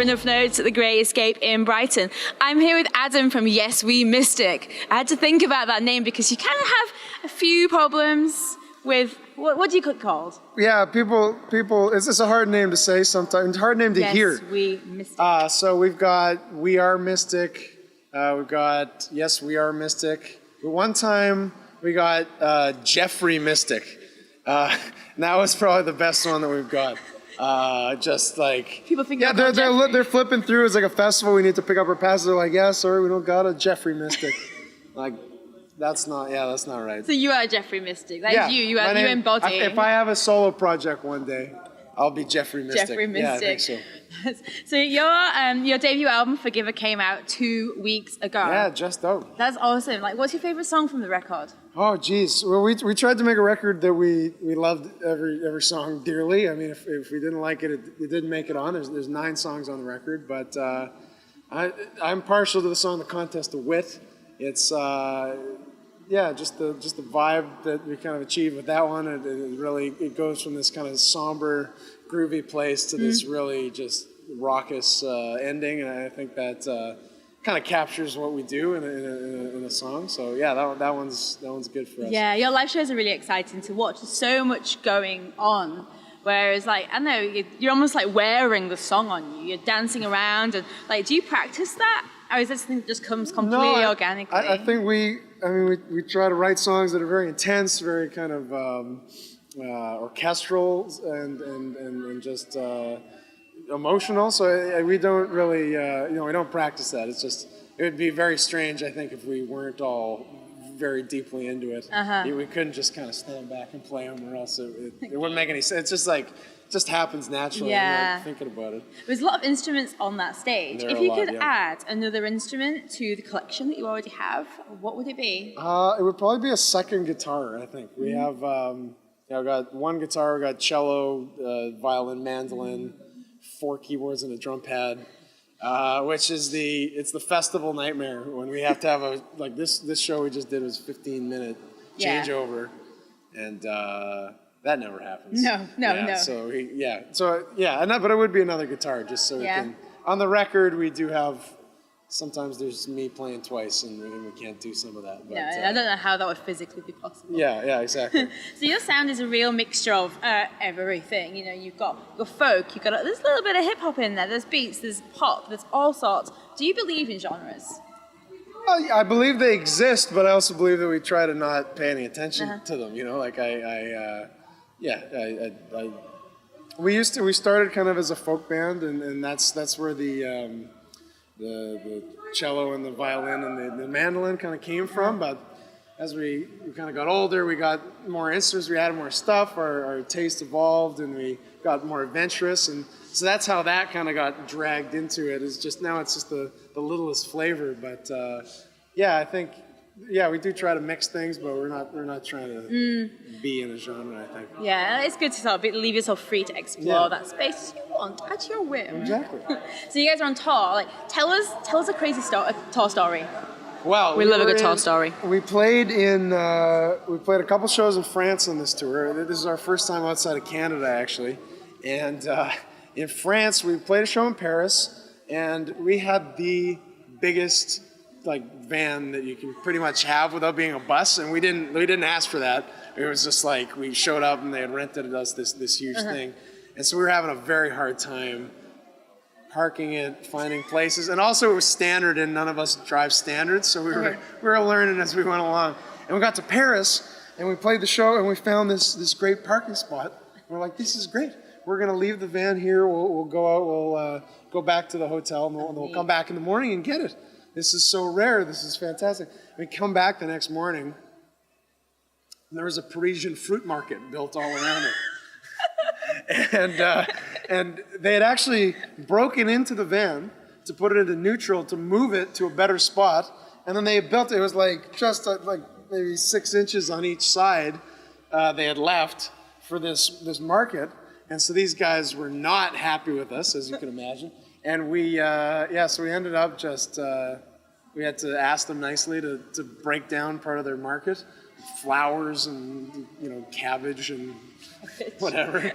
Enough Notes at the Great Escape in Brighton. I'm here with Adam from Yes We Mystic. I had to think about that name because you kind of have a few problems with, what do you get called? Yeah, people, it's a hard name to say sometimes, hard name to hear. Yes We Mystic. So we've got We Are Mystic, we've got Yes We Are Mystic. One time we got Jeffrey Mystic. And that was probably the best one that we've got. Just like people think they're flipping through. It's like a festival. We need to pick up our passes. They're like, yeah, sorry, we don't got a Jeffrey Mystic. Like, that's not right. So you are Jeffrey Mystic. That's you embody. If I have a solo project one day, I'll be Jeffrey Mystic. Jeffrey Mystic. Yeah, I think so. So your debut album Forgiver came out 2 weeks ago. Yeah, just out. That's awesome. Like, what's your favorite song from the record? Oh, geez. Well, we tried to make a record that we loved every song dearly. I mean, if we didn't like it, it didn't make it on. There's 9 songs on the record, but I'm partial to the song "The Contest of Wit." It's just the vibe that we kind of achieved with that one. It goes from this kind of somber, groovy place to this really just raucous ending, and I think that kind of captures what we do in a song. So yeah, that one's good for us. Yeah, your live shows are really exciting to watch. There's so much going on. Whereas, like, I don't know, you're almost like wearing the song on you. You're dancing around, and like, do you practice that, or is this something that just comes completely organically? I think we try to write songs that are very intense, very kind of orchestral and just emotional. So we don't really, we don't practice that. It's just, it would be very strange, I think, if we weren't all very deeply into it. We couldn't just kind of stand back and play them, or else it wouldn't make any sense. It's just like, it just happens naturally. Yeah. Like, thinking about it. There's a lot of instruments on that stage. If you could add another instrument to the collection that you already have, what would it be? It would probably be a second guitar, I think. We have, we got one guitar, we got cello, violin, mandolin, 4 keyboards and a drum pad. Which is it's the festival nightmare when we have to have this show we just did was 15-minute changeover, and that never happens. No. But it would be another guitar just so we can. On the record, we do have. Sometimes there's me playing twice, and we can't do some of that. But, I don't know how that would physically be possible. Yeah, exactly. So your sound is a real mixture of everything. You know, you've got your folk, there's a little bit of hip hop in there. There's beats, there's pop, there's all sorts. Do you believe in genres? I believe they exist, but I also believe that we try to not pay any attention to them. You know, like we started kind of as a folk band, and that's where the cello and the violin and the mandolin kind of came from. But as we kind of got older, we got more instruments, we added more stuff, our taste evolved, and we got more adventurous. And so that's how that kind of got dragged into it. It's just now it's just the littlest flavor. But I think we do try to mix things, but we're not trying to be in a genre, I think. Yeah, it's good to sort of leave yourself free to explore that space as you want, at your whim. Exactly. So you guys are on tour. Like, tell us a crazy tour story. Well, we love a good tour story. We played a couple shows in France on this tour. This is our first time outside of Canada, actually. And in France, we played a show in Paris, and we had the biggest van that you can pretty much have without being a bus, and we didn't ask for that. It was just like we showed up and they had rented us this huge thing, and so we were having a very hard time parking it, finding places, and also it was standard, and none of us drive standard, so we were learning as we went along. And we got to Paris, and we played the show, and we found this great parking spot. We're like, this is great. We're gonna leave the van here. We'll go out. We'll go back to the hotel, and we'll come back in the morning and get it. This is so rare. This is fantastic. We come back the next morning, and there was a Parisian fruit market built all around it. And they had actually broken into the van to put it into neutral to move it to a better spot. And then they built it. It was just maybe 6 inches on each side they had left for this market. And so these guys were not happy with us, as you can imagine. And so we ended up just, we had to ask them nicely to break down part of their market, flowers and, cabbage and whatever.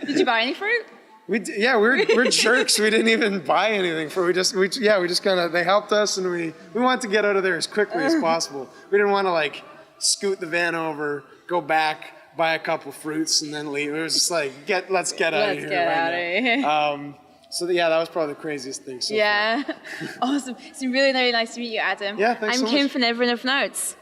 Did you buy any fruit? We're jerks. We didn't even buy anything for. We just kind of, they helped us, and we wanted to get out of there as quickly as possible. We didn't want to like scoot the van over, go back, buy a couple fruits, and then leave. It was just like, let's get out of here right now. So that was probably the craziest thing so far. Awesome. It's been really, really nice to meet you, Adam. Yeah, thanks I'm so Kim much. from Never Enough Notes.